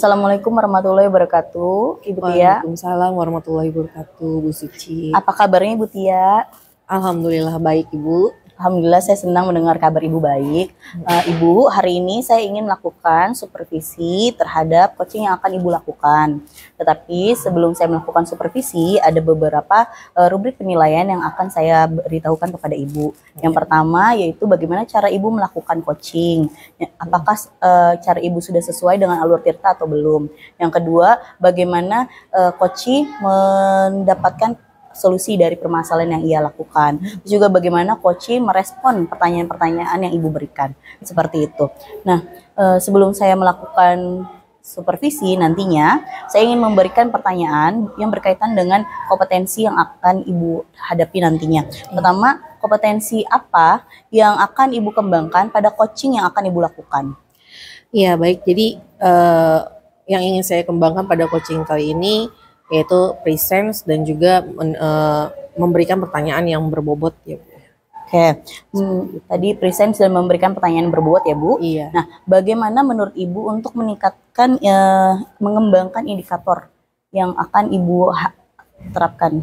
Assalamualaikum warahmatullahi wabarakatuh, Ibu Tia. Waalaikumsalam warahmatullahi wabarakatuh, Bu Suci. Apa kabarnya Ibu Tia? Alhamdulillah baik, Ibu. Alhamdulillah saya senang mendengar kabar Ibu baik. Ibu, hari ini saya ingin melakukan supervisi terhadap coaching yang akan Ibu lakukan. Tetapi sebelum saya melakukan supervisi, ada beberapa rubrik penilaian yang akan saya beritahukan kepada Ibu. Yang pertama yaitu bagaimana cara Ibu melakukan coaching. Apakah cara Ibu sudah sesuai dengan alur tirta atau belum. Yang kedua, bagaimana coaching mendapatkan solusi dari permasalahan yang ia lakukan. Juga bagaimana coaching merespon pertanyaan-pertanyaan yang Ibu berikan. Seperti itu. Nah, sebelum saya melakukan supervisi nantinya, saya ingin memberikan pertanyaan yang berkaitan dengan kompetensi yang akan Ibu hadapi nantinya. Pertama, kompetensi apa yang akan Ibu kembangkan pada coaching yang akan Ibu lakukan? Iya, baik. Jadi yang ingin saya kembangkan pada coaching kali ini yaitu presence dan juga memberikan pertanyaan yang berbobot ya Bu. Oke, tadi present dan memberikan pertanyaan berbobot ya Bu. Iya. Nah, bagaimana menurut Ibu untuk meningkatkan, mengembangkan indikator yang akan Ibu terapkan?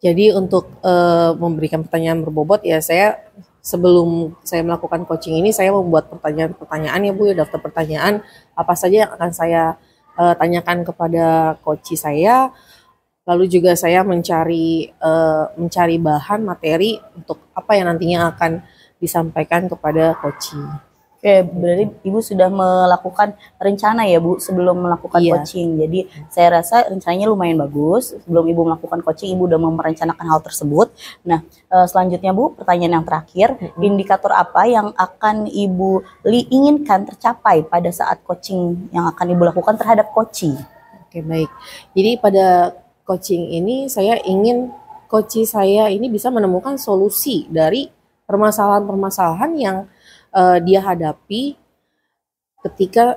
Jadi untuk memberikan pertanyaan berbobot ya sebelum saya melakukan coaching ini saya membuat pertanyaan-pertanyaan ya Bu, daftar pertanyaan apa saja yang akan saya tanyakan kepada coach saya, lalu juga saya mencari bahan materi untuk apa yang nantinya akan disampaikan kepada coach. Oke, berarti Ibu sudah melakukan rencana ya Bu sebelum melakukan coaching. Jadi saya rasa rencananya lumayan bagus. Sebelum Ibu melakukan coaching, Ibu sudah merencanakan hal tersebut. Nah, selanjutnya Bu, pertanyaan yang terakhir, indikator apa yang akan Ibu inginkan tercapai pada saat coaching yang akan Ibu lakukan terhadap coaching? Oke, baik. Jadi pada coaching ini saya ingin coach saya ini bisa menemukan solusi dari permasalahan-permasalahan yang dia hadapi ketika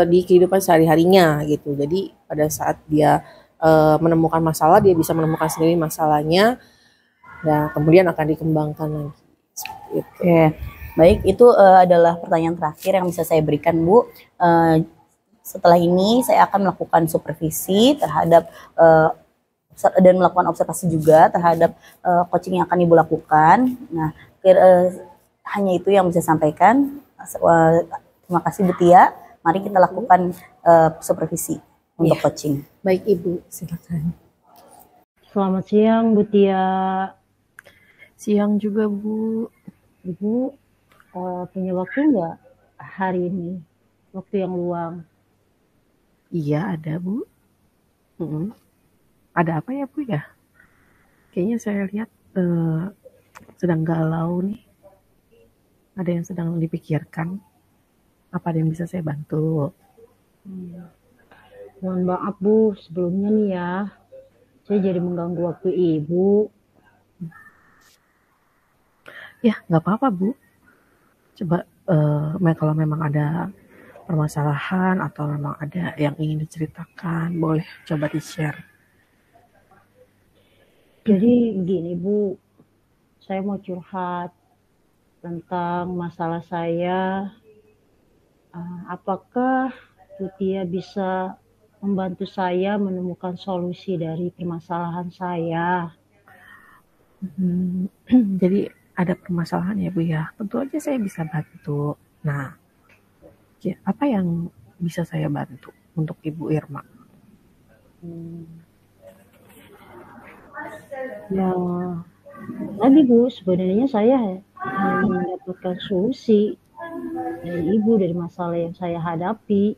di kehidupan sehari-harinya gitu. Jadi pada saat dia menemukan masalah, dia bisa menemukan sendiri masalahnya dan kemudian akan dikembangkan lagi. Gitu. Oke, baik, itu adalah pertanyaan terakhir yang bisa saya berikan Bu. Setelah ini saya akan melakukan supervisi terhadap dan melakukan observasi juga terhadap coaching yang akan Ibu lakukan. Nah, hanya itu yang bisa saya sampaikan. Terima kasih Bu Tia. Mari kita lakukan supervisi untuk coaching. Baik Ibu, silakan. Selamat siang Bu Tia. Siang juga Bu. Ibu punya waktu nggak hari ini? Waktu yang luang? Iya ada Bu. Ada apa ya Bu ya? Kayaknya saya lihat sedang galau nih. Ada yang sedang dipikirkan. Apa ada yang bisa saya bantu? Mohon maaf Bu, sebelumnya nih ya, saya jadi mengganggu waktu Ibu. Ya, nggak apa-apa Bu. Coba kalau memang ada permasalahan atau memang ada yang ingin diceritakan, boleh coba di-share. Jadi gini Bu, saya mau curhat tentang masalah saya. Apakah Bu Tia bisa membantu saya menemukan solusi dari permasalahan saya? Jadi ada permasalahan ya Bu ya, tentu aja saya bisa bantu. Nah, apa yang bisa saya bantu untuk Ibu Irma? Ya, tadi Bu, sebenarnya saya hanya mendapatkan solusi dari Ibu dari masalah yang saya hadapi.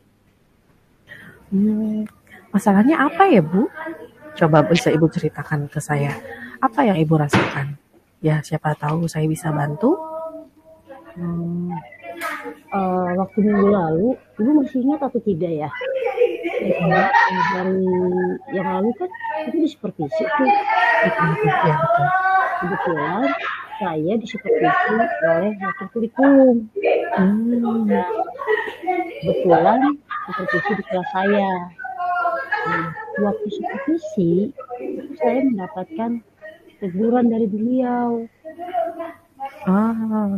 Masalahnya apa ya Bu? Coba bisa Ibu ceritakan ke saya. Apa yang Ibu rasakan? Ya, siapa tahu saya bisa bantu. Waktu minggu lalu, Ibu masih ingat atau tidak ya? Hari yang lalu kan itu di supervisi tuh. Ya, betul. Kebetulan saya disupervisi oleh wakil kurikulum. Kebetulan supervisi di kelas saya. Nah, waktu supervisi saya mendapatkan teguran dari beliau.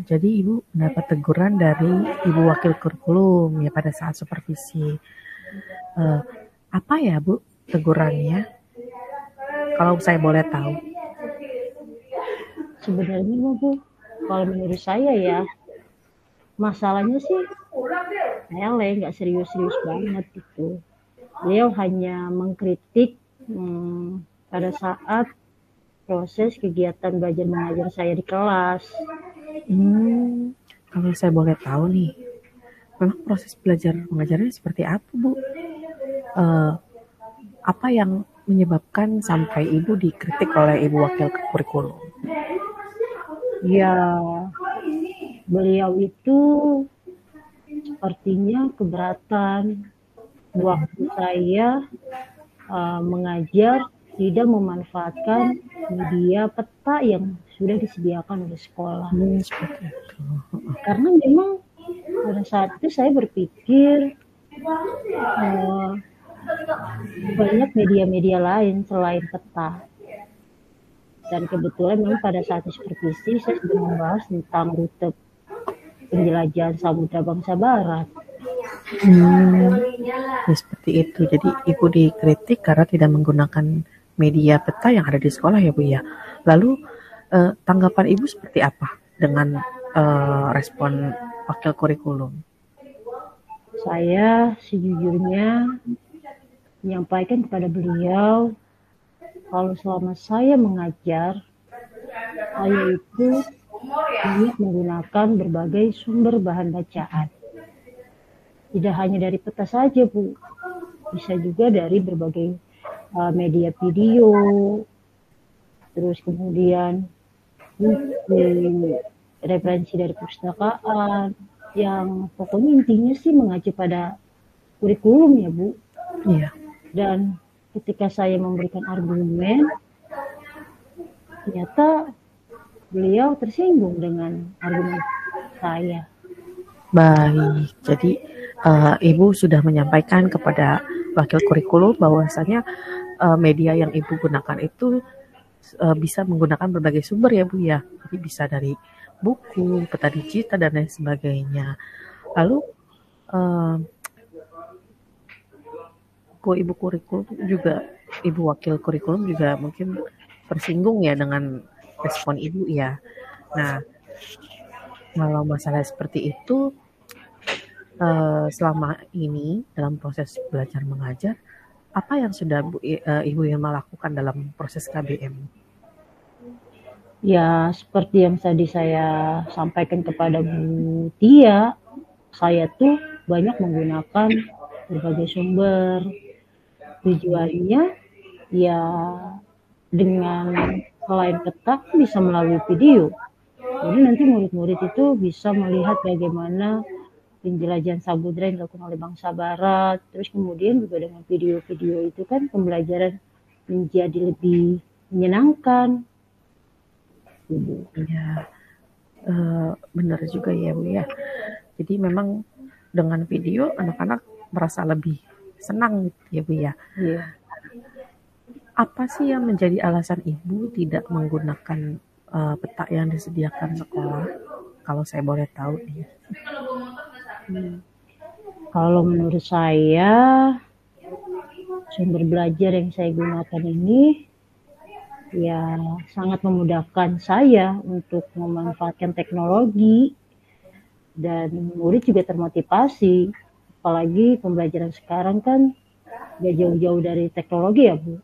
Jadi Ibu mendapat teguran dari Ibu wakil kurikulum ya pada saat supervisi. Eh, apa ya Bu tegurannya? Kalau saya boleh tahu. Sebenarnya Bu, kalau menurut saya ya, masalahnya sih sepele, nggak serius-serius banget gitu. Beliau hanya mengkritik pada saat proses kegiatan belajar mengajar saya di kelas. Kalau saya boleh tahu nih, memang proses belajar mengajarnya seperti apa Bu? Apa yang menyebabkan sampai Ibu dikritik oleh Ibu Wakil Kurikulum? Ya, beliau itu sepertinya keberatan waktu saya mengajar tidak memanfaatkan media peta yang sudah disediakan oleh sekolah. Seperti itu. Karena memang pada saat itu saya berpikir banyak media-media lain selain peta. Dan kebetulan memang pada saat supervisi saya sedang membahas tentang rute penjelajahan Samudra Bangsa Barat. Ya, seperti itu. Jadi Ibu dikritik karena tidak menggunakan media peta yang ada di sekolah ya Bu ya. Lalu tanggapan Ibu seperti apa dengan respon Wakil Kurikulum? Saya sejujurnya menyampaikan kepada beliau kalau selama saya mengajar, saya itu banyak menggunakan berbagai sumber bahan bacaan. Tidak hanya dari peta saja Bu, bisa juga dari berbagai media video, terus kemudian referensi dari perpustakaan, yang pokoknya intinya sih mengacu pada kurikulum ya Bu. Iya. Dan ketika saya memberikan argumen, ternyata beliau tersinggung dengan argumen saya. Baik, jadi Ibu sudah menyampaikan kepada Wakil Kurikulum bahwasanya media yang Ibu gunakan itu bisa menggunakan berbagai sumber ya Bu ya. Jadi bisa dari buku, peta digital dan lain sebagainya. Lalu Ibu Kurikulum juga, Ibu Wakil Kurikulum juga mungkin tersinggung ya dengan respon Ibu ya. Nah, kalau masalah seperti itu selama ini dalam proses belajar mengajar, apa yang sudah Ibu yang melakukan dalam proses KBM? Ya, seperti yang tadi saya sampaikan kepada Bu Tia, saya tuh banyak menggunakan berbagai sumber. Tujuannya ya dengan selain peta bisa melalui video. Jadi nanti murid-murid itu bisa melihat bagaimana penjelajahan samudra yang dilakukan oleh bangsa barat. Terus kemudian juga dengan video-video itu kan pembelajaran menjadi lebih menyenangkan. Ya, benar juga ya Bu ya. Jadi memang dengan video anak-anak merasa lebih senang gitu ya Bu ya. Iya. Apa sih yang menjadi alasan Ibu tidak menggunakan peta yang disediakan sekolah? Kalau saya boleh tahu nih. Kalau menurut saya sumber belajar yang saya gunakan ini ya sangat memudahkan saya untuk memanfaatkan teknologi, dan murid juga termotivasi, apalagi pembelajaran sekarang kan gak jauh-jauh dari teknologi ya Bu.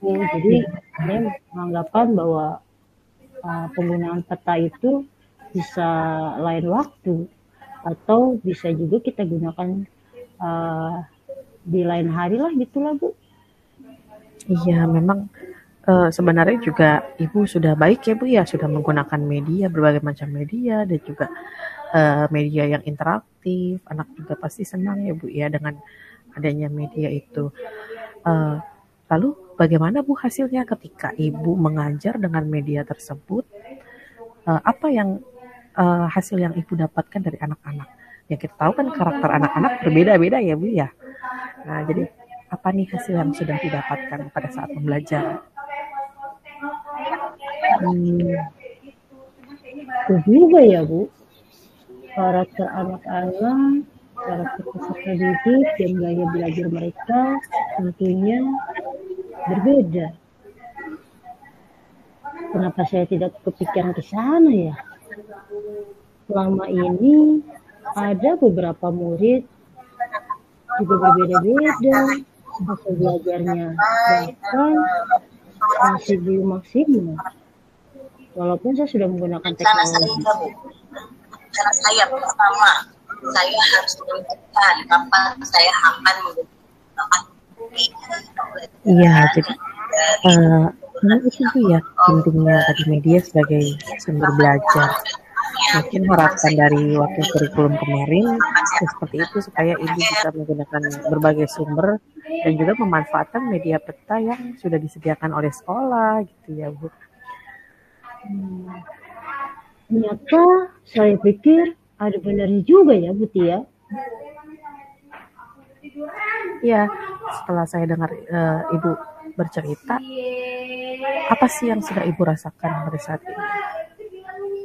Jadi saya menganggapan bahwa penggunaan peta itu bisa lain waktu, atau bisa juga kita gunakan di lain hari lah gitulah Bu. Iya, memang sebenarnya juga Ibu sudah baik ya Bu ya, sudah menggunakan media, berbagai macam media dan juga media yang interaktif. Anak juga pasti senang ya Bu ya dengan adanya media itu. Lalu bagaimana Bu hasilnya ketika Ibu mengajar dengan media tersebut? Apa yang hasil yang Ibu dapatkan dari anak-anak? Ya kita tahu kan karakter anak-anak berbeda-beda ya Bu ya. Nah jadi apa nih hasil yang sudah didapatkan pada saat pembelajaran? Itu juga ya Bu, karakter anak-anak karakter peserta didik dan gaya belajar mereka tentunya berbeda. Kenapa saya tidak kepikiran ke sana ya? Selama ini ada beberapa murid juga berbeda-beda hasil belajarnya, bahkan masih belum maksimal. Walaupun saya sudah menggunakan teknologi. Cara saya pertama, saya harus menentukan kapan saya akan menggunakan. Iya, jadi memang itu tuh ya pentingnya tadi media sebagai sumber belajar. Mungkin harapan dari wakil kurikulum kemarin ya seperti itu supaya ibu bisa menggunakan berbagai sumber dan juga memanfaatkan media peta yang sudah disediakan oleh sekolah gitu ya Bu. Ternyata saya pikir ada benarnya juga ya Bu Tia. Ya, setelah saya dengar ibu bercerita, apa sih yang sudah ibu rasakan pada saat ini?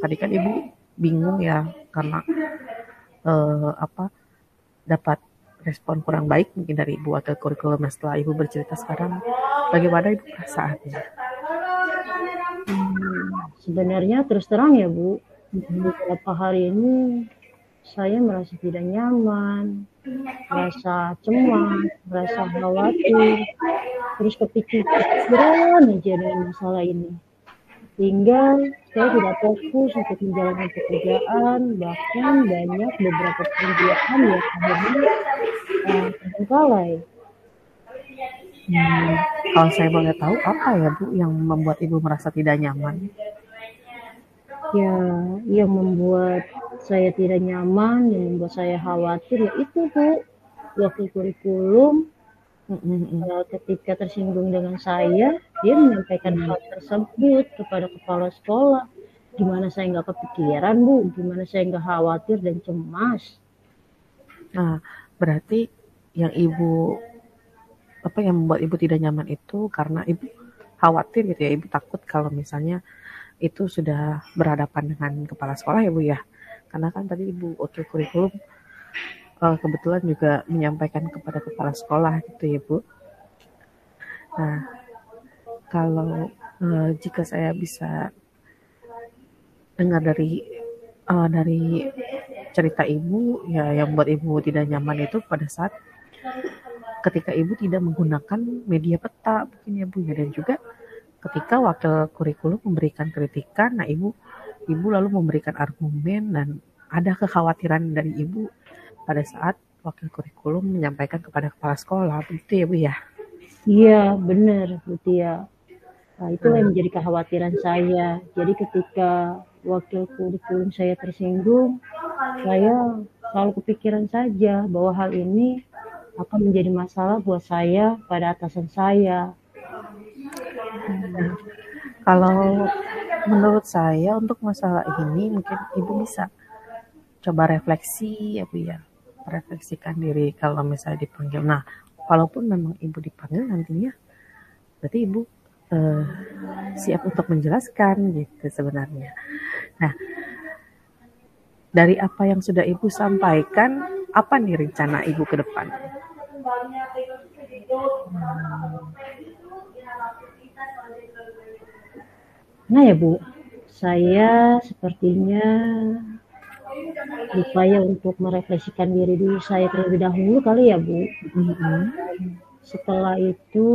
Tadi kan ibu bingung ya karena dapat respon kurang baik mungkin dari ibu wakil kurikulum. Setelah ibu bercerita sekarang, bagaimana ibu perasaannya? Sebenarnya terus terang ya Bu, beberapa hari ini saya merasa tidak nyaman, merasa cemas, merasa khawatir, terus kepikiran aja dengan masalah ini. Hingga saya tidak fokus untuk menjalankan pekerjaan, bahkan banyak beberapa pekerjaan yang akhirnya terbengkalai. Kalau saya boleh tahu apa ya Bu yang membuat ibu merasa tidak nyaman? Ya, yang membuat saya tidak nyaman, yang membuat saya khawatir ya itu Bu, wakil kurikulum ketika tersinggung dengan saya, dia menyampaikan hal tersebut kepada kepala sekolah. Gimana saya nggak kepikiran Bu, gimana saya nggak khawatir dan cemas. Nah, berarti yang membuat ibu tidak nyaman itu karena ibu khawatir gitu ya, ibu takut kalau misalnya itu sudah berhadapan dengan kepala sekolah ya Bu ya. Karena kan tadi ibu wakil kurikulum kebetulan juga menyampaikan kepada kepala sekolah gitu ya Bu. Nah, kalau jika saya bisa dengar dari cerita ibu ya, yang buat ibu tidak nyaman itu pada saat ketika ibu tidak menggunakan media peta mungkin ya Bu ya, dan juga ketika wakil kurikulum memberikan kritikan, nah ibu lalu memberikan argumen dan ada kekhawatiran dari ibu pada saat wakil kurikulum menyampaikan kepada kepala sekolah, begitu ya Bu ya? Iya, benar Bu Tia. Nah, itulah yang menjadi kekhawatiran saya. Jadi ketika wakil kurikulum saya tersinggung, saya selalu kepikiran saja bahwa hal ini akan menjadi masalah buat saya pada atasan saya. Kalau menurut saya untuk masalah ini mungkin ibu bisa coba refleksi ya Bu ya, refleksikan diri kalau misalnya dipanggil. Nah, walaupun memang ibu dipanggil nantinya, berarti ibu siap untuk menjelaskan gitu sebenarnya. Nah, dari apa yang sudah ibu sampaikan, apa nih rencana ibu ke depan? Nah ya Bu, saya sepertinya berupaya untuk merefleksikan diri dulu saya terlebih dahulu kali ya Bu. Setelah itu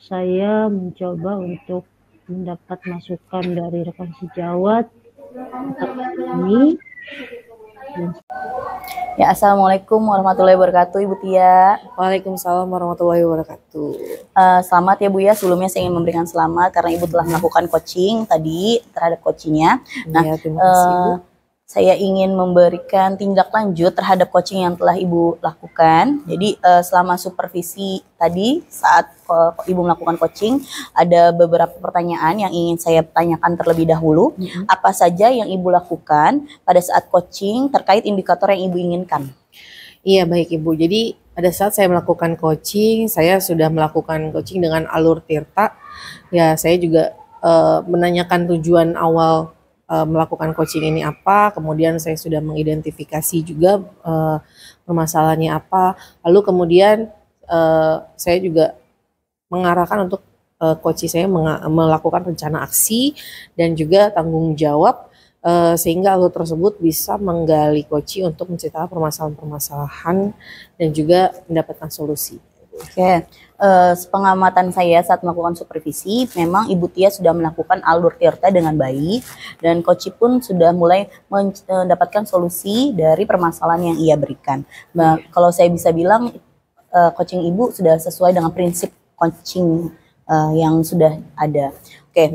saya mencoba untuk mendapat masukan dari rekan sejawat ini. Ya, Assalamualaikum warahmatullahi wabarakatuh Ibu Tia. Waalaikumsalam warahmatullahi wabarakatuh. Selamat ya Bu ya, sebelumnya saya ingin memberikan selamat karena Ibu telah melakukan coaching tadi terhadap coachingnya. Nah, ya, terima kasih, Bu. Saya ingin memberikan tindak lanjut terhadap coaching yang telah Ibu lakukan. Jadi selama supervisi tadi saat Ibu melakukan coaching, ada beberapa pertanyaan yang ingin saya tanyakan terlebih dahulu. Apa saja yang Ibu lakukan pada saat coaching terkait indikator yang Ibu inginkan? Iya, baik Ibu. Jadi pada saat saya melakukan coaching, saya sudah melakukan coaching dengan alur Tirta. Ya, saya juga menanyakan tujuan awal melakukan coaching ini apa, kemudian saya sudah mengidentifikasi juga permasalahannya apa. Lalu kemudian saya juga mengarahkan untuk coach saya melakukan rencana aksi dan juga tanggung jawab sehingga alur tersebut bisa menggali coach untuk menceritakan permasalahan-permasalahan dan juga mendapatkan solusi. Oke, sepengamatan saya saat melakukan supervisi, memang Ibu Tia sudah melakukan alur tirta dengan baik dan coach pun sudah mulai mendapatkan solusi dari permasalahan yang ia berikan. Nah, kalau saya bisa bilang coaching Ibu sudah sesuai dengan prinsip coaching yang sudah ada. Oke,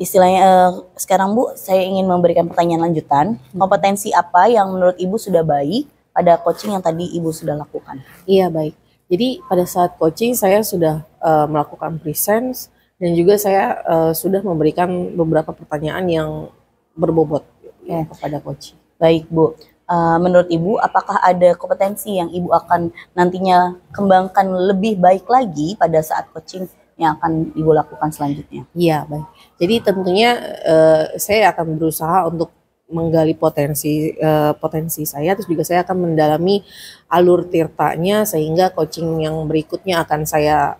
istilahnya sekarang Bu, saya ingin memberikan pertanyaan lanjutan. Kompetensi apa yang menurut Ibu sudah baik pada coaching yang tadi Ibu sudah lakukan? Iya, baik. Jadi pada saat coaching saya sudah melakukan presence dan juga saya sudah memberikan beberapa pertanyaan yang berbobot kepada coach. Baik Bu, menurut Ibu apakah ada kompetensi yang Ibu akan nantinya kembangkan lebih baik lagi pada saat coaching yang akan Ibu lakukan selanjutnya? Iya, baik. Jadi tentunya saya akan berusaha untuk menggali potensi saya, terus juga saya akan mendalami alur tirtanya sehingga coaching yang berikutnya akan saya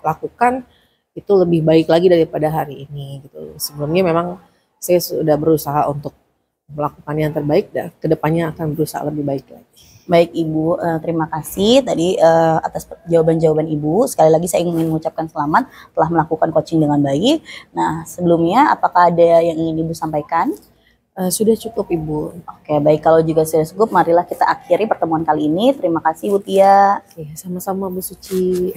lakukan itu lebih baik lagi daripada hari ini gitu. Sebelumnya memang saya sudah berusaha untuk melakukan yang terbaik dan kedepannya akan berusaha lebih baik lagi. Baik Ibu, terima kasih tadi atas jawaban-jawaban Ibu. Sekali lagi saya ingin mengucapkan selamat telah melakukan coaching dengan baik. Nah, sebelumnya apakah ada yang ingin Ibu sampaikan? Sudah cukup Ibu. Oke, baik, kalau juga sudah cukup, marilah kita akhiri pertemuan kali ini. Terima kasih Bu Tia. Oke, sama-sama Bu Suci.